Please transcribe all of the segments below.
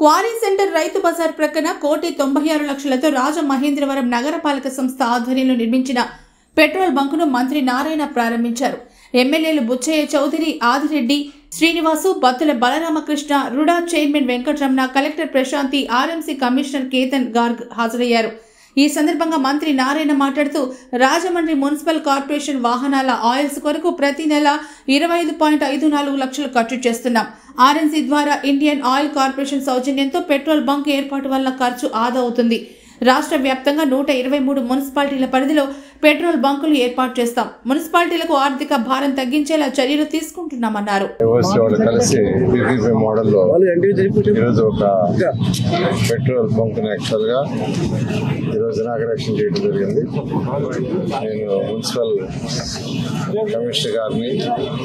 Quarry centre Rythu Bazar ప్రక్కన 1,96 లక్షలతో రాజమహేంద్రవరం నగరపాలక సంస్థ ఆధ్వర్యంలో నిర్మించిన పెట్రోల్ బంకును మంత్రి నారాయణ ప్రారంభించారు. ఎమ్మెల్యేలు Butchaiah Chowdary, Adireddy Srinivasu, Battula Balaramakrishna, RUDA chairman Venkataramana, collector Prashanthi, RMC commissioner Ketan Garg హాజరయ్యారు. ఈ సందర్భంగా మంత్రి నారాయణ మాట్లాడుతూ రాజమండ్రి మున్సిపల్ కార్పొరేషన్ వాహనాల ఆయిల్స్ కొరకు ప్రతి నెల 25.54 లక్షలు ఖర్చు చేస్తున్నాం. ఆర్ఎన్సీ ద్వారా ఇండియన్ ఆయిల్ కార్పొరేషన్ సౌజన్యంతో పెట్రోల్ బంక్ ఏర్పాటు వల్ల ఖర్చు ఆదా అవుతుంది. రాష్ట్ర వ్యాప్తంగా 123 మున్సిపాలిటీల పరిధిలో పెట్రోల్ బంకులు ఏర్పాటు చేస్తాం. మున్సిపాలిటీలకు ఆర్థిక భారం తగ్గించేలా చర్యలు తీసుకుంటున్నామన్నారు. పెట్రోల్ బంక్ ఇనాగరేషన్ చేయడం జరిగింది. నేను మున్సిపల్ కమిషనర్ గారిని,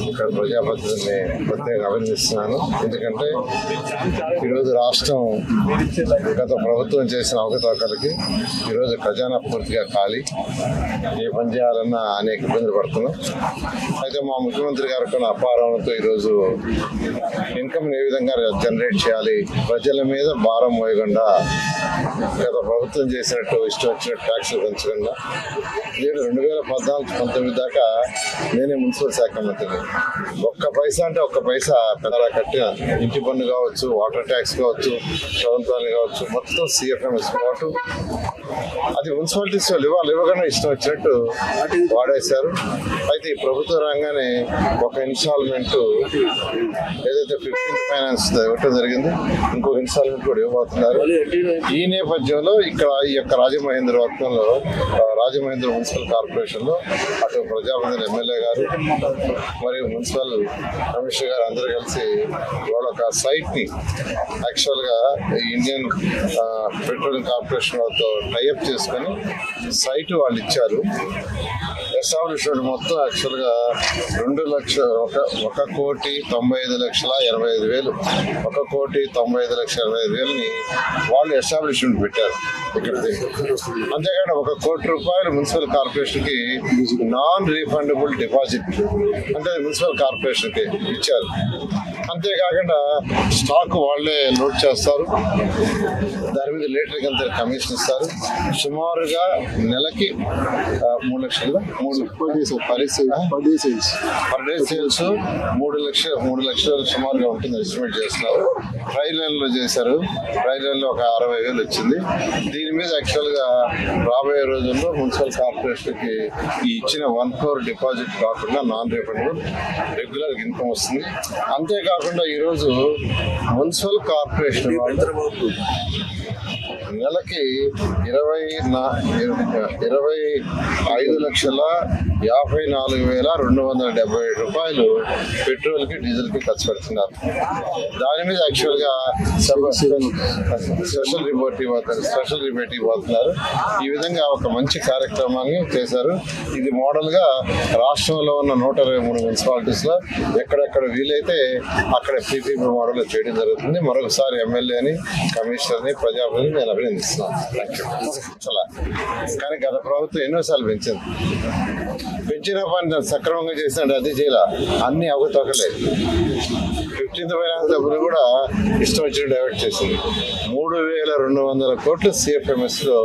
ఇక్కడ ప్రజాప్రతినిధిని ప్రత్యేకంగా అభినందిస్తున్నాను. ఎందుకంటే ఈరోజు రాష్ట్రం గత ప్రభుత్వం చేసిన అవకతవకలకి ఈరోజు ఖజానా పూర్తిగా ఖాళీ. ఏ పని చేయాలన్నా అనేక ఇబ్బందులు పడుతున్నాం. అయితే మా ముఖ్యమంత్రి గారు కొన్ని అపారంతో ఈరోజు ఇన్కమ్ ఏ విధంగా జనరేట్ చేయాలి, ప్రజల మీద భారం మోయకుండా, గత ప్రభుత్వం చేసినట్టు ఇష్టం వచ్చినట్టు ట్యాక్సులు పెంచకుండా, 2014-19 దాకా నేనే మున్సిపల్ శాఖ మంత్రిని. ఒక్క పైసా అంటే ఒక్క పైసా పెద్దలా కట్టిన ఇంటి పన్ను కావచ్చు, వాటర్ ట్యాక్స్ కావచ్చు, ప్రభుత్వాలు కావచ్చు, మొత్తం సిఎఫ్ఎంఎస్ పాటు అది మున్సిపాలిటీస్ వాళ్ళు ఇవ్వగానే ఇష్టం వచ్చినట్టు వాడేశారు. అయితే ఈ ప్రభుత్వం రాగానే ఒక ఇన్స్టాల్మెంట్ ఏదైతే 15th ఫైనాన్స్ ఇవ్వటం జరిగింది, ఇంకొక ఇన్స్టాల్మెంట్ కూడా ఇవ్వబోతున్నారు. ఈ నేపథ్యంలో ఇక్కడ ఈ యొక్క రాజమహేంద్ర మున్సిపల్ కార్పొరేషన్లో అటు ప్రజాప్రతినిధులు, ఎమ్మెల్యే గారు మరియు మున్సిపల్ కమిషనర్ గారు అందరూ కలిసి వాళ్ళ ఒక సైట్ని యాక్చువల్గా ఇండియన్ పెట్రోలియం కార్పొరేషన్ వాళ్ళతో టైఅప్ చేసుకొని సైట్ వాళ్ళు ఇచ్చారు. ఎస్టాబ్లిష్మెంట్ మొత్తం యాక్చువల్గా 1,95,85,85,000 1,95,85,85,000ని వాళ్ళు ఎస్టాబ్లిష్మెంట్ పెట్టారు ఇక్కడికి. అంతేకాకుండా ₹1,00,00,000 మున్సిపల్ కార్పొరేషన్కి నాన్ రీఫండబుల్ డిపాజిట్ అంటే మున్సిపల్ కార్పొరేషన్కి ఇచ్చారు. అంతేకాకుండా స్టాక్ వాళ్ళే లోడ్ చేస్తారు, దాని మీద లీటర్కి అంత కమిషన్ ఇస్తారు. సుమారుగా నెలకి 3 లక్షలు పర్ డే సేల్స్ 3 లక్షలు సుమారుగా ఉంటుంది ఎస్టిమేట్ చేస్తున్నారు. ట్రైల్ లైన్లో చేశారు, ట్రైల్ లైన్లో ఒక 60,000 వచ్చింది. దీని మీద యాక్చువల్గా రాబోయే రోజుల్లో మున్సిపల్ కార్పొరేషన్కి ఈ ఇచ్చిన 1 crore డిపాజిట్ కాకుండా నాన్ రీఫండబుల్ రెగ్యులర్ ఇన్కమ్ వస్తుంది. అంతేకాకుండా ఈరోజు మున్సిపల్ కార్పొరేషన్ నెలకి 25,54,277 పెట్రోల్కి, డీజిల్కి ఖర్చు పెడుతున్నారు. దాని మీద యాక్చువల్గా స్పెషల్ రిబేట్ ఇవ్వబోతున్నారు. ఈ విధంగా ఒక మంచి కార్యక్రమాన్ని చేశారు. ఇది మోడల్గా రాష్ట్రంలో ఉన్న 123 మున్సిపాలిటీస్లో ఎక్కడెక్కడ వీలైతే అక్కడ పీపీపీ మోడల్ చేయడం జరుగుతుంది. మరొకసారి ఎమ్మెల్యేని, కమిషనర్ని, ప్రజాప్రతినిధిని నేను అభినందిస్తున్నాను. కానీ గత ప్రభుత్వం ఎన్నోసార్లు పెంచిన పని సక్రమంగా చేసినట్టు అది చేయాల, అన్ని అవకతవకలే. 15th ఫైనాన్స్ డబ్బులు కూడా ఇష్టం వచ్చినట్టు డైవర్ట్ చేసింది. 3,200 కోట్లు సిఎఫ్ఎంఎస్లో